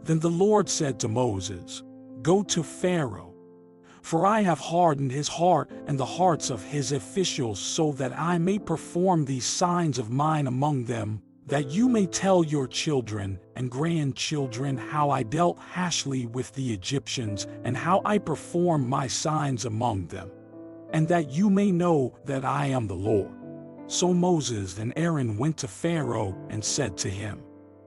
Then the Lord said to Moses, "Go to Pharaoh, for I have hardened his heart and the hearts of his officials so that I may perform these signs of mine among them, that you may tell your children and grandchildren how I dealt harshly with the Egyptians and how I performed my signs among them, and that you may know that I am the Lord." So Moses and Aaron went to Pharaoh and said to him,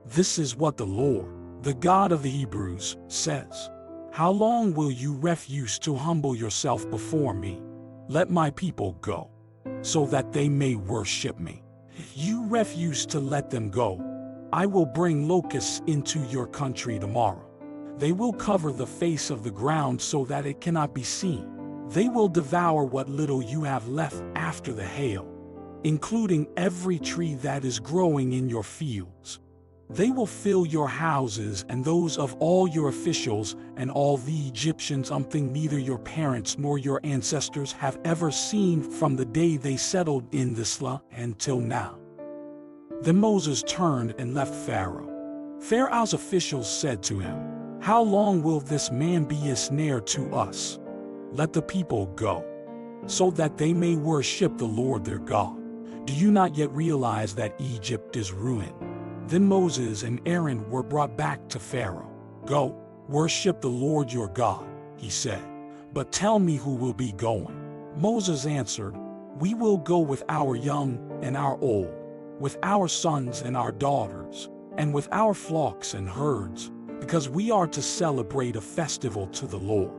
"This is what the Lord, the God of the Hebrews, says. How long will you refuse to humble yourself before me? Let my people go, so that they may worship me. If you refuse to let them go, I will bring locusts into your country tomorrow. They will cover the face of the ground so that it cannot be seen. They will devour what little you have left after the hail, including every tree that is growing in your fields. They will fill your houses and those of all your officials and all the Egyptians, something neither your parents nor your ancestors have ever seen from the day they settled in this land until now." Then Moses turned and left Pharaoh. Pharaoh's officials said to him, "How long will this man be a snare to us? Let the people go, so that they may worship the Lord their God. Do you not yet realize that Egypt is ruined?" Then Moses and Aaron were brought back to Pharaoh. "Go, worship the Lord your God," he said, "but tell me who will be going." Moses answered, "We will go with our young and our old, with our sons and our daughters, and with our flocks and herds, because we are to celebrate a festival to the Lord."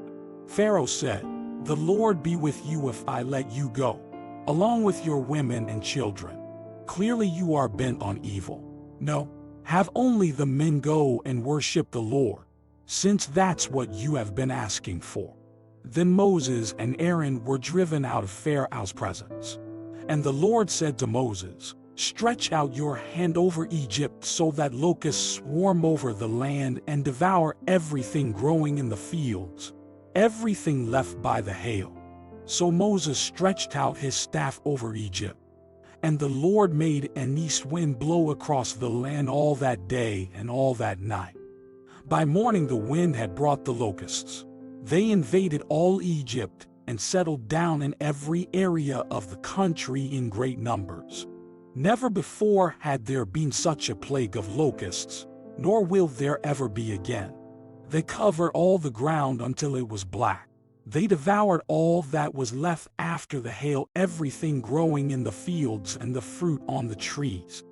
Pharaoh said, "The Lord be with you if I let you go, along with your women and children. Clearly you are bent on evil. No, have only the men go and worship the Lord, since that's what you have been asking for." Then Moses and Aaron were driven out of Pharaoh's presence. And the Lord said to Moses, "Stretch out your hand over Egypt so that locusts swarm over the land and devour everything growing in the fields, everything left by the hail." So Moses stretched out his staff over Egypt, and the Lord made an east wind blow across the land all that day and all that night. By morning the wind had brought the locusts. They invaded all Egypt and settled down in every area of the country in great numbers. Never before had there been such a plague of locusts, nor will there ever be again. They covered all the ground until it was black. They devoured all that was left after the hail, everything growing in the fields and the fruit on the trees.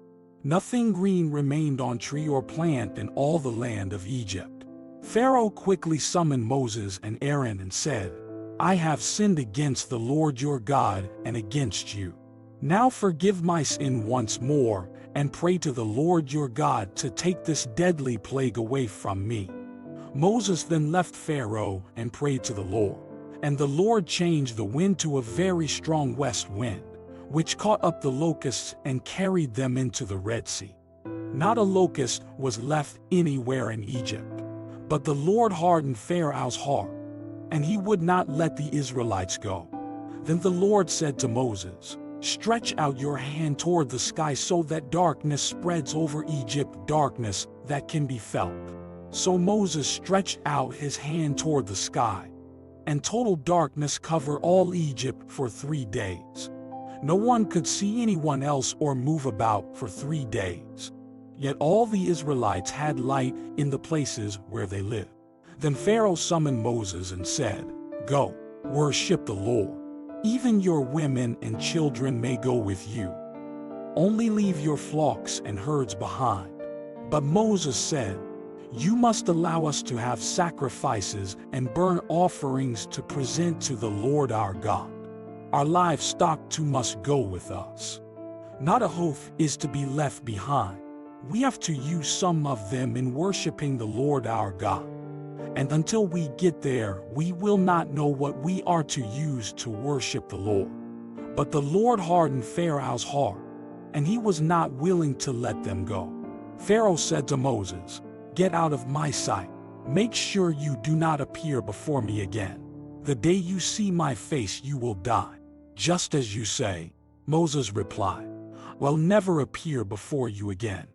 Nothing green remained on tree or plant in all the land of Egypt. Pharaoh quickly summoned Moses and Aaron and said, "I have sinned against the Lord your God and against you. Now forgive my sin once more, and pray to the Lord your God to take this deadly plague away from me." Moses then left Pharaoh and prayed to the Lord. And the Lord changed the wind to a very strong west wind, which caught up the locusts and carried them into the Red Sea. Not a locust was left anywhere in Egypt. But the Lord hardened Pharaoh's heart, and he would not let the Israelites go. Then the Lord said to Moses, "Stretch out your hand toward the sky so that darkness spreads over Egypt, darkness that can be felt." So Moses stretched out his hand toward the sky, and total darkness covered all Egypt for 3 days. No one could see anyone else or move about for 3 days. Yet all the Israelites had light in the places where they lived. Then Pharaoh summoned Moses and said, "Go, worship the Lord. Even your women and children may go with you. Only leave your flocks and herds behind." But Moses said, "You must allow us to have sacrifices and burnt offerings to present to the Lord our God. Our livestock too must go with us. Not a hoof is to be left behind. We have to use some of them in worshiping the Lord our God. And until we get there, we will not know what we are to use to worship the Lord." But the Lord hardened Pharaoh's heart, and he was not willing to let them go. Pharaoh said to Moses, "Get out of my sight. Make sure you do not appear before me again. The day you see my face you will die." "Just as you say," Moses replied. "I'll never appear before you again."